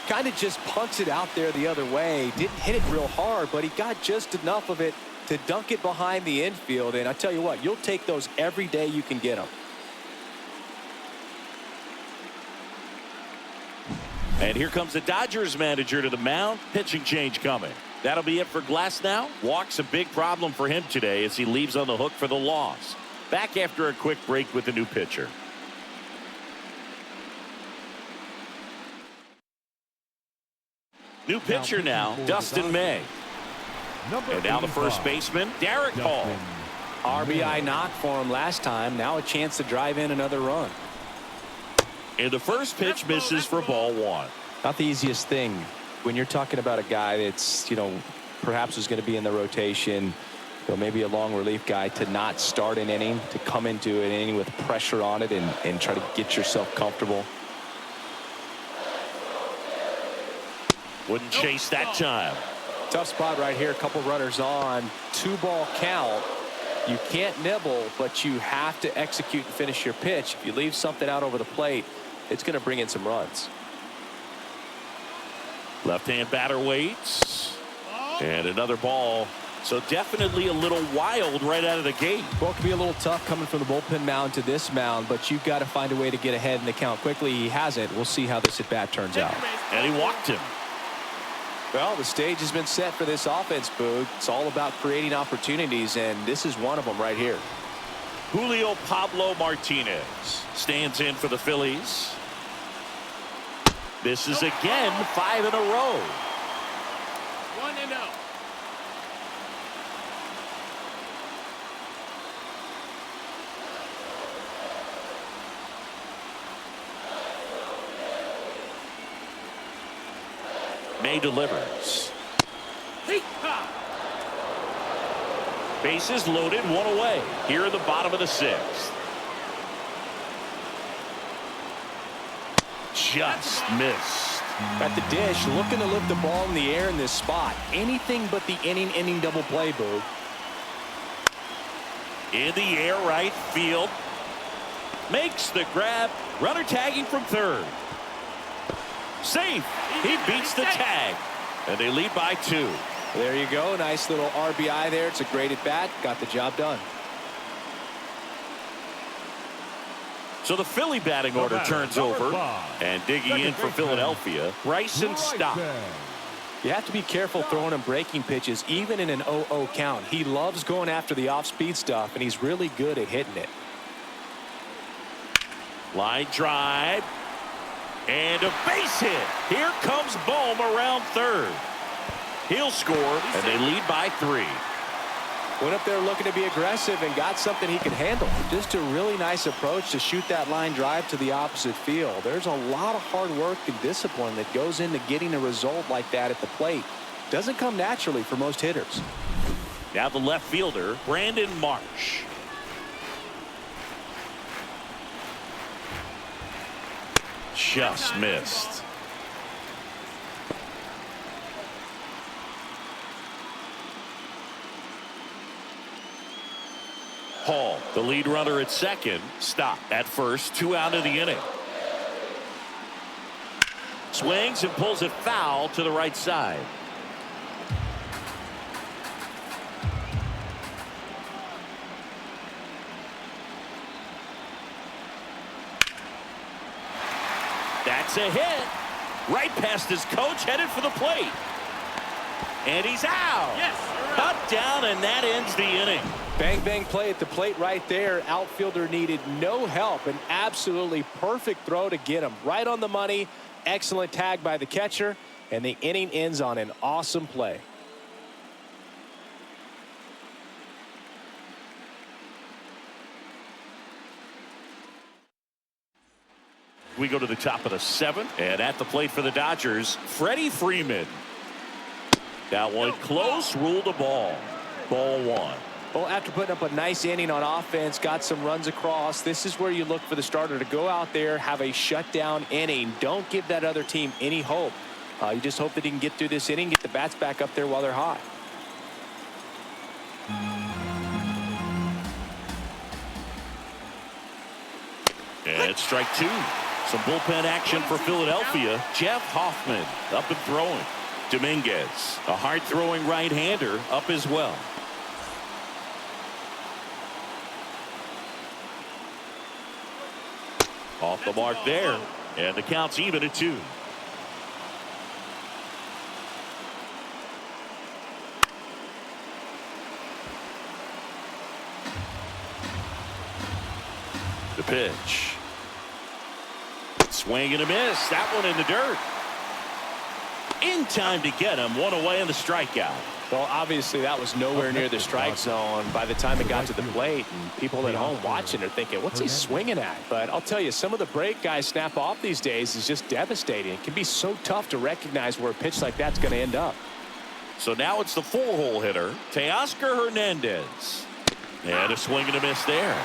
Kind of just punts it out there the other way. Didn't hit it real hard, but he got just enough of it to dunk it behind the infield. And I tell you what, you'll take those every day you can get them. And here comes the Dodgers manager to the mound. Pitching change coming. That'll be it for Glasnow. Walk's a big problem for him today as he leaves on the hook for the loss. Back after a quick break with the new pitcher. New pitcher now, Dustin May. And now the first baseman, Derek Hall. RBI knock for him last time. Now a chance to drive in another run. And the first pitch misses for ball one. Not the easiest thing when you're talking about a guy that's, perhaps is going to be in the rotation, maybe a long relief guy, to not start an inning, to come into an inning with pressure on it and try to get yourself comfortable. Wouldn't chase that time. Tough spot right here. A couple runners on. 2-ball count. You can't nibble, but you have to execute and finish your pitch. If you leave something out over the plate, it's going to bring in some runs. Left-hand batter waits. And another ball. So definitely a little wild right out of the gate. Well, it can be a little tough coming from the bullpen mound to this mound, but you've got to find a way to get ahead in the count quickly. He hasn't. We'll see how this at-bat turns out. And he walked him. Well, the stage has been set for this offense, Boog. It's all about creating opportunities, and this is one of them right here. Julio Pablo Martinez stands in for the Phillies. This is again 5 in a row. 1-0. May delivers. Bases loaded, 1 away here in the bottom of the 6th. Just missed. At the dish, looking to lift the ball in the air in this spot. Anything but the inning double play, Boog. In the air, right field. Makes the grab. Runner tagging from third. Safe. He beats the tag. And they lead by 2. There you go. Nice little RBI there. It's a great at bat. Got the job done. So the Philly batting order turns over. And digging in for Philadelphia, Bryson Stott. You have to be careful throwing him breaking pitches, even in an 0-0 count. He loves going after the off-speed stuff, and he's really good at hitting it. Line drive. And a base hit. Here comes Bohm around third. He'll score, and they lead by 3. Went up there looking to be aggressive and got something he can handle. Just a really nice approach to shoot that line drive to the opposite field. There's a lot of hard work and discipline that goes into getting a result like that at the plate. Doesn't come naturally for most hitters. Now the left fielder, Brandon Marsh. Just missed. Hall, the lead runner at second, stopped at first, 2 out of the inning. Swings and pulls it foul to the right side. That's a hit. Right past his coach, headed for the plate. And he's out. Yes. Cut down, and that ends the inning. Bang, bang play at the plate right there. Outfielder needed no help. An absolutely perfect throw to get him. Right on the money. Excellent tag by the catcher. And the inning ends on an awesome play. We go to the top of the 7th, and at the plate for the Dodgers, Freddie Freeman. That one close, ruled a ball. Ball 1. Well, after putting up a nice inning on offense, got some runs across, this is where you look for the starter to go out there, have a shutdown inning. Don't give that other team any hope. You just hope that he can get through this inning, get the bats back up there while they're hot. And it's strike 2. Some bullpen action for Philadelphia. Jeff Hoffman up and throwing. Dominguez, a hard-throwing right-hander, up as well. Off the mark there, and the count's even at 2. The pitch. Swing and a miss. That one in the dirt. In time to get him. 1 away in the strikeout. Well, obviously that was nowhere near the strike zone by the time it got to the plate, and people at home watching are thinking, what's he swinging at? But I'll tell you, some of the break guys snap off these days is just devastating. It can be so tough to recognize where a pitch like that's going to end up. So now it's the four-hole hitter, Teoscar Hernandez. And a swing and a miss there.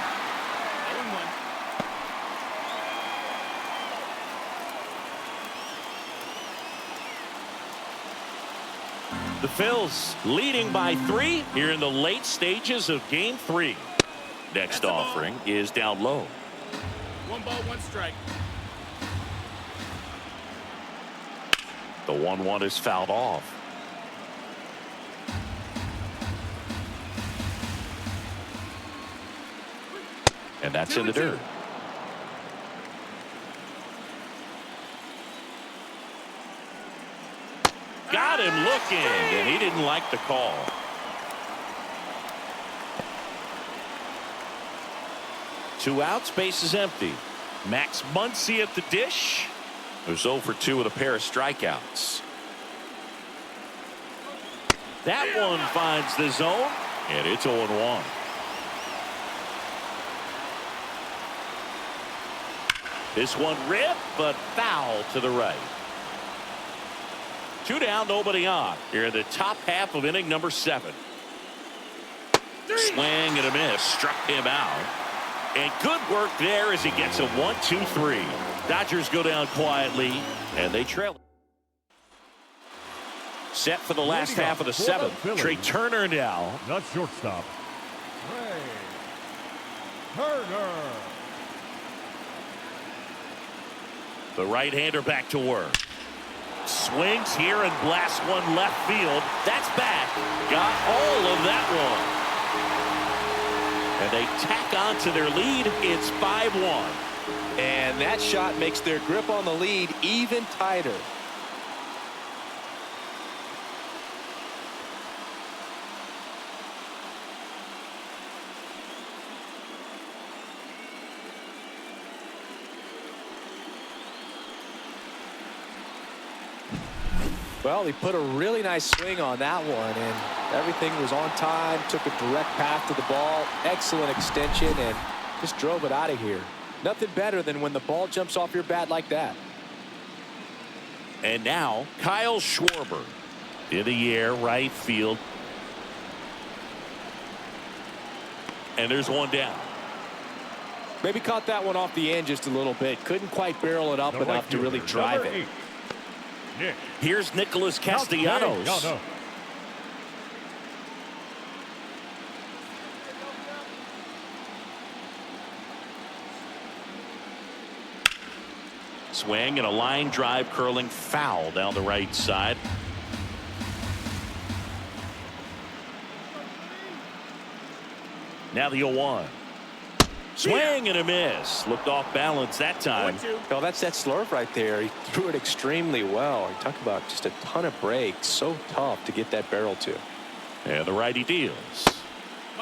The Phils leading by 3 here in the late stages of Game 3. Next offering is down low. 1 ball, 1 strike. The 1-1 is fouled off. And that's in the dirt. Got him looking, and he didn't like the call. Two outs, base is empty. Max Muncy at the dish. There's 0 for 2 with a pair of strikeouts. That one finds the zone, and it's 0-1. This one ripped, but foul to the right. 2 down, nobody on. Here in the top half of inning number 7. Swing and a miss, struck him out. And good work there as he gets a 1-2-3. Dodgers go down quietly, and they trail. Set for the last half of the 7th. Trey Turner now. The shortstop, Trey Turner. The right-hander back to work. Swings here and blasts one left field. That's back. Got all of that one. And they tack on to their lead. It's 5-1. And that shot makes their grip on the lead even tighter. Well, he put a really nice swing on that one, and everything was on time, took a direct path to the ball, excellent extension, and just drove it out of here. Nothing better than when the ball jumps off your bat like that. And now Kyle Schwarber in the air, right field. And there's one down. Maybe caught that one off the end just a little bit. Couldn't quite barrel it up enough to really drive it. Here's Nicholas Castellanos. Swing and a line drive curling foul down the right side. Now the 0-1. Swing and a miss. Looked off balance that time. Well, that's that slurve right there. He threw it extremely well. He talked about just a ton of breaks. So tough to get that barrel to. And the righty deals.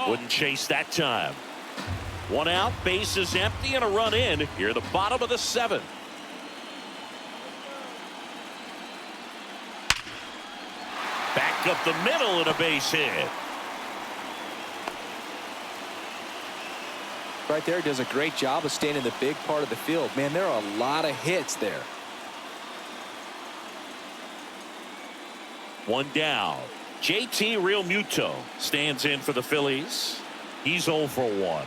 Wouldn't chase that time. 1 out, base is empty, and a run in here at the bottom of the 7th. Back up the middle and a base hit. Right there, does a great job of staying in the big part of the field. Man, there are a lot of hits there. 1 down. JT Realmuto stands in for the Phillies. He's 0 for 1.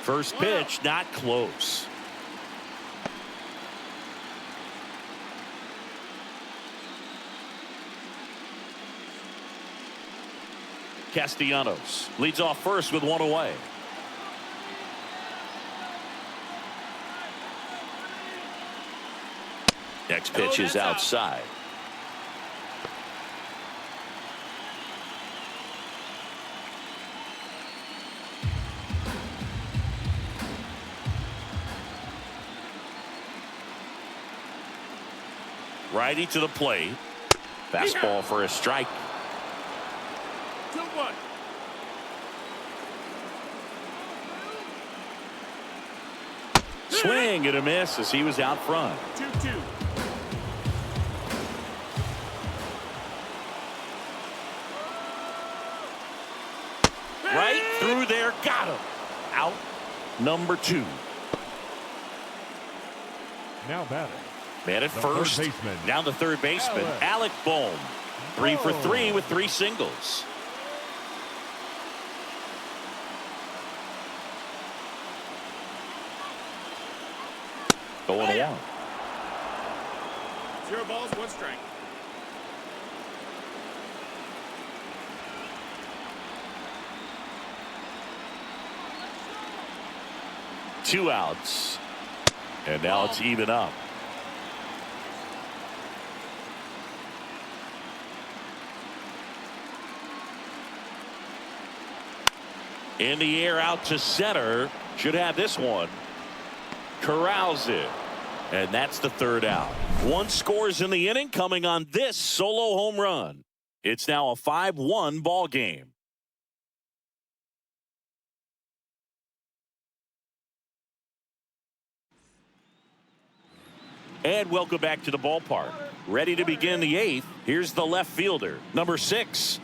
First pitch, not close. Castellanos leads off first with 1 away. Next pitch is outside. Righty to the plate. Fastball for a strike. 2-1. Swing and a miss as he was out front. 2-2. there. Got him. Out number 2. Now batting. Man at first. Down the third baseman. Alec Bohm. 3 for 3 with 3 singles. Going 1. 0 balls, 1 strike. Two outs. And now it's even up. In the air out to center. Should have this one. Corrals it. And that's the 3rd out. 1 scores in the inning coming on this solo home run. It's now a 5-1 ball game. And welcome back to the ballpark. Ready to begin the 8th. Here's the left fielder, number 6.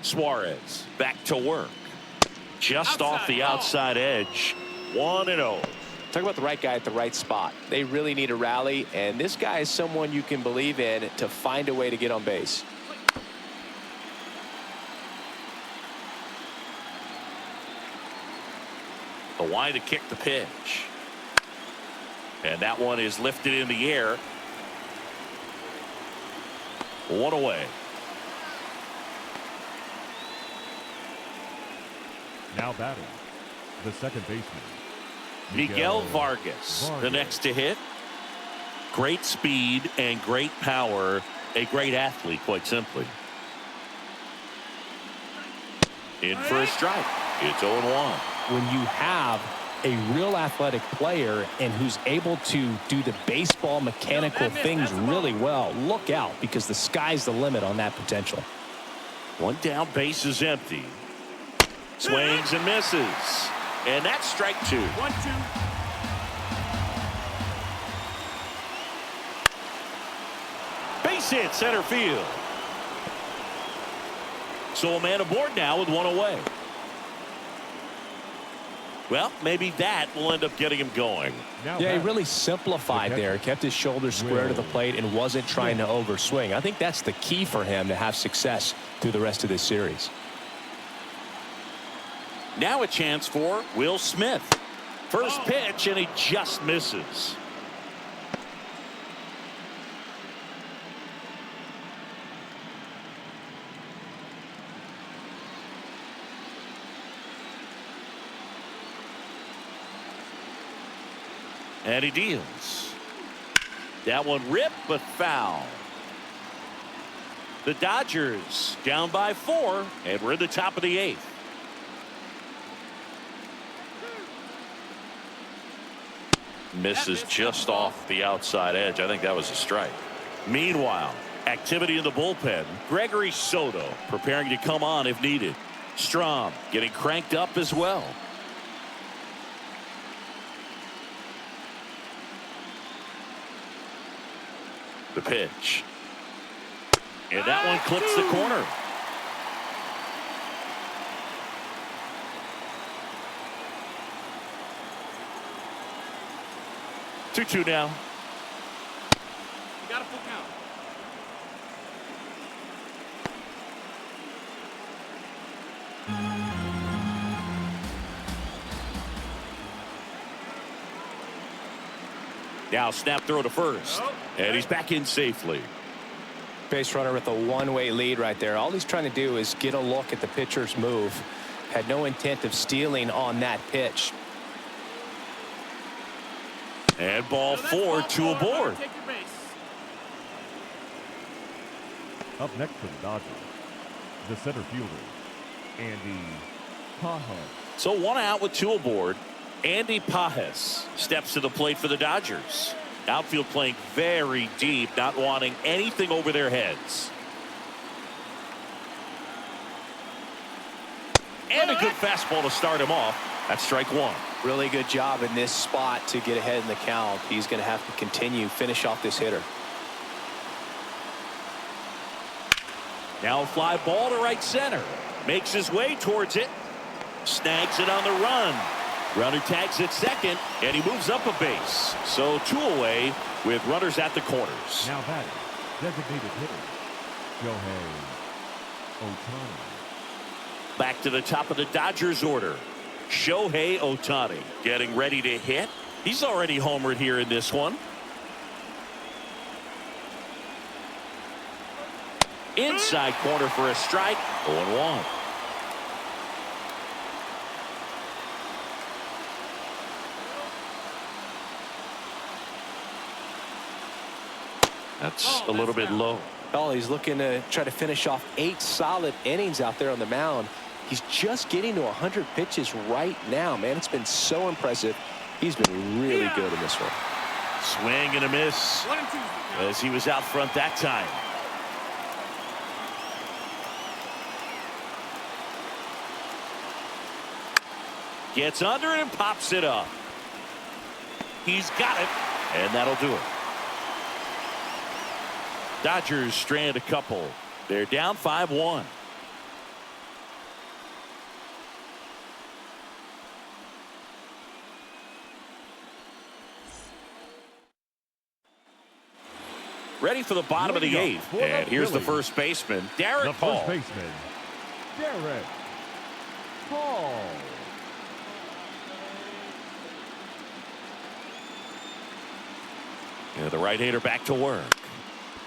Suarez back to work. Just off the outside edge. 1-0. Talk about the right guy at the right spot. They really need a rally, and this guy is someone you can believe in to find a way to get on base. The line to kick the pitch. And that one is lifted in the air. 1 away. Now batting. The second baseman. Miguel Vargas, the next to hit. Great speed and great power. A great athlete, quite simply. In for a strike. It's 0-1. When you have a real athletic player and who's able to do the baseball mechanical things really well, look out, because the sky's the limit on that potential. 1 down, base is empty. Swings and misses. And that's strike 2. 1-2. Base hit center field. So a man aboard now with 1 away. Well, maybe that will end up getting him going. Yeah, he really simplified there. Kept his shoulders square to the plate and wasn't trying to overswing. I think that's the key for him to have success through the rest of this series. Now a chance for Will Smith. First pitch, and he just misses. And he deals. That one ripped, but foul. The Dodgers down by 4, and we're in the top of the 8th. Misses just off the outside edge. I think that was a strike. Meanwhile, activity in the bullpen. Gregory Soto preparing to come on if needed. Strom getting cranked up as well. The pitch. And that one clips the corner. Two now. You got a full count. Now snap throw to first. And he's back in safely. Base runner with a one-way lead right there. All he's trying to do is get a look at the pitcher's move. Had no intent of stealing on that pitch. And ball 4, 2 aboard. Take your base. Up next for the Dodgers, the center fielder, Andy Pajes. So 1 out with 2 aboard. Andy Pajes steps to the plate for the Dodgers. Outfield playing very deep, not wanting anything over their heads. And a good fastball to start him off. That's strike 1. Really good job in this spot to get ahead in the count. He's going to have to finish off this hitter. Now a fly ball to right center. Makes his way towards it. Snags it on the run. Runner tags at second, and he moves up a base. So 2 away with runners at the corners. Now batting, designated hitter, Shohei Ohtani. Back to the top of the Dodgers order. Shohei Ohtani getting ready to hit. He's already homered here in this one. Inside corner for a strike. 0-1. That's a little bit low. Oh, he's looking to try to finish off 8 solid innings out there on the mound. He's just getting to 100 pitches right now, man. It's been so impressive. He's been really good in this one. Swing and a miss 1 and 2. as he was out front that time. Gets under it and pops it up. He's got it, and that'll do it. Dodgers strand a couple. They're down 5-1. Ready for the bottom of the 8th. And here's the first baseman, Derek Hall. The first baseman, Derek Hall. Yeah, the right-hander back to work.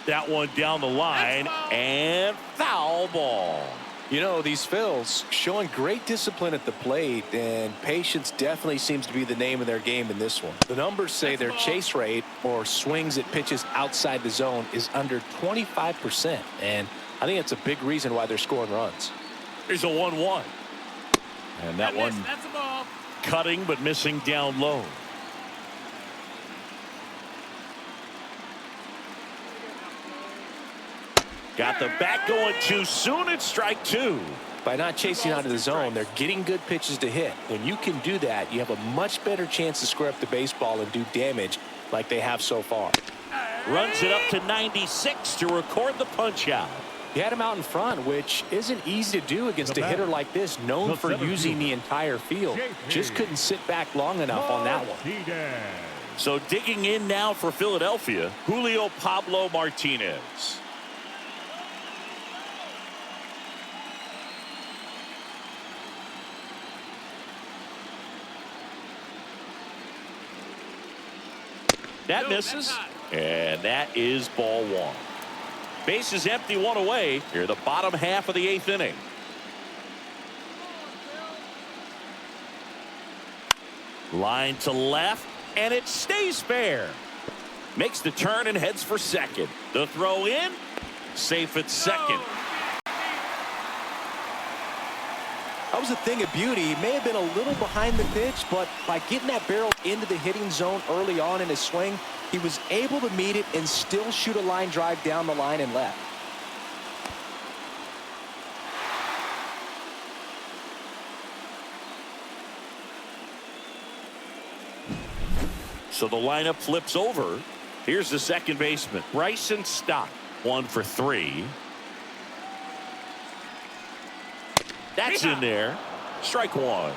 That one down the line, and foul ball. You know, these Phils showing great discipline at the plate, and patience definitely seems to be the name of their game in this one. The numbers say their chase rate, or swings at pitches outside the zone, is under 25%, and I think that's a big reason why they're scoring runs. Here's a 1-1. And that one That's a ball. cutting but missing down low. Got the bat going too soon. It's strike 2. By not chasing out of the zone, they're getting good pitches to hit. When you can do that, you have a much better chance to square up the baseball and do damage like they have so far. Runs it up to 96 to record the punch out. He had him out in front, which isn't easy to do against a hitter like this, known for using the entire field. Just couldn't sit back long enough on that one. So digging in now for Philadelphia, Julio Pablo Martinez. That misses, and that is ball 1. Base is empty, 1 away. Here, the bottom half of the 8th inning. Line to left, and it stays fair. Makes the turn and heads for second. The throw in, safe at second. That was a thing of beauty. He may have been a little behind the pitch, but by getting that barrel into the hitting zone early on in his swing, he was able to meet it and still shoot a line drive down the line and left. So the lineup flips over. Here's the second baseman, Bryson Stott. 1 for 3. That's in there. Strike 1.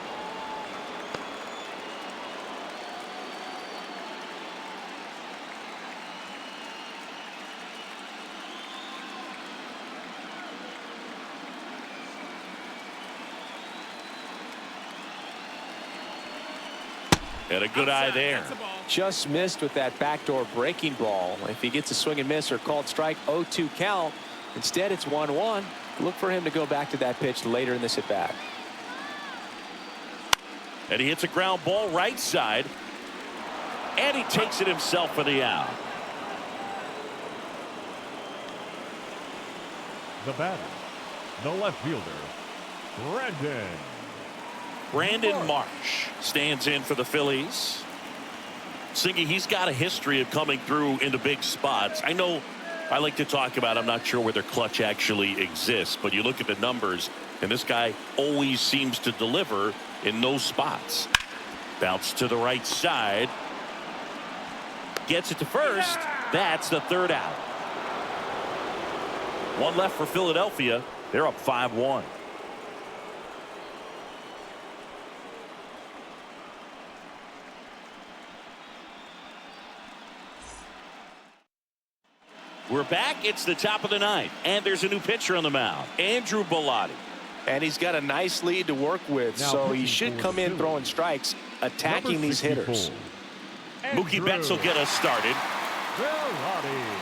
And a good eye there. Just missed with that backdoor breaking ball. If he gets a swing and miss or called strike, 0-2 count. Instead, it's 1-1. Look for him to go back to that pitch later in this at bat. And he hits a ground ball right side. And he takes it himself for the out. The batter, the left fielder, Brandon Marsh stands in for the Phillies. Singy, he's got a history of coming through in the big spots. I know I like to talk about, I'm not sure where their clutch actually exists, but you look at the numbers, and this guy always seems to deliver in those spots. Bounce to the right side. Gets it to first. That's the third out. 1 left for Philadelphia. They're up 5-1. We're back. It's the top of the ninth, and there's a new pitcher on the mound, Andrew Bellotti. And he's got a nice lead to work with, Now so he pitching should for come the in Phillies, throwing strikes, attacking number these 64, hitters. Mookie Betts will get us started. Bellotti.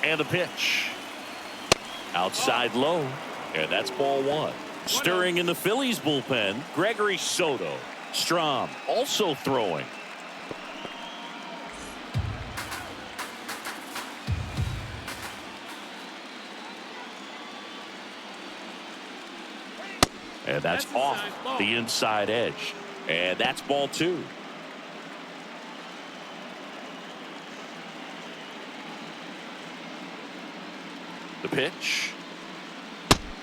And the pitch. Outside low. And that's ball one. Stirring in the Phillies bullpen, Gregory Soto. Strom also throwing. And that's off the inside edge. And that's ball two. The pitch.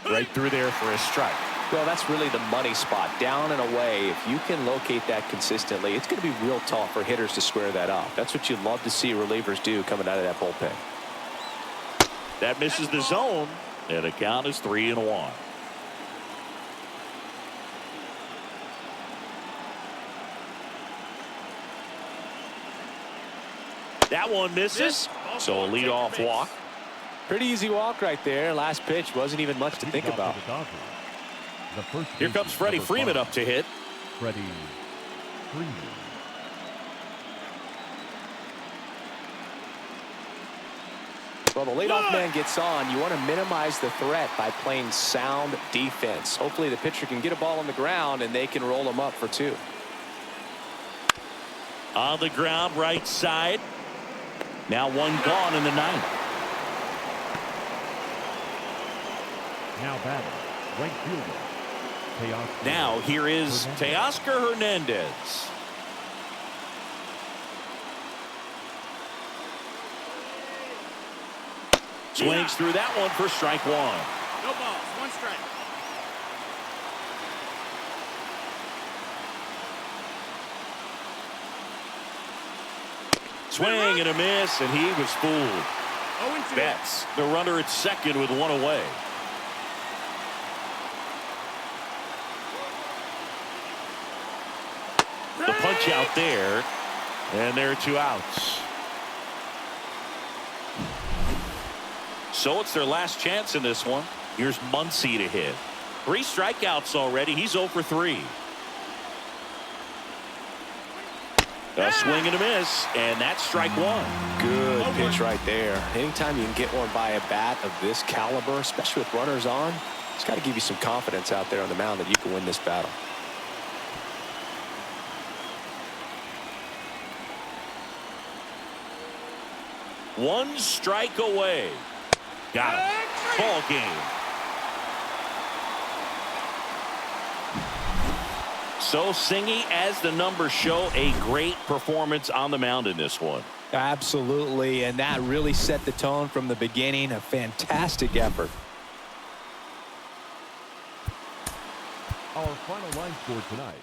Right through there for a strike. Well, that's really the money spot. Down and away. If you can locate that consistently, it's going to be real tough for hitters to square that up. That's what you love to see relievers do coming out of that bullpen. That misses the zone. And the count is 3-1. That one misses. So a leadoff walk. Pretty easy walk right there. Last pitch wasn't even much to think about. Here comes Freddie Freeman up to hit. Freddie Freeman. Well, the leadoff man gets on. You want to minimize the threat by playing sound defense. Hopefully the pitcher can get a ball on the ground and they can roll him up for two. On the ground, right side. Now one gone in the ninth. Now batting, right fielder. Teoscar Now here is Hernandez. Teoscar Hernandez. Swings through that one for strike one. No balls, one strike. Swing and a miss, and he was fooled. 0-2. Betts, the runner at second with one away. The punch out there, and there are two outs. So it's their last chance in this one. Here's Muncy to hit. 3 strikeouts already. He's 0 for 3. A swing and a miss, and that's strike one. Good pitch right there. Anytime you can get one by a bat of this caliber, especially with runners on, it's got to give you some confidence out there on the mound that you can win this battle. One strike away. Got him. Ball game. So Singy, as the numbers show, a great performance on the mound in this one. Absolutely, and that really set the tone from the beginning. A fantastic effort. Our final line score tonight.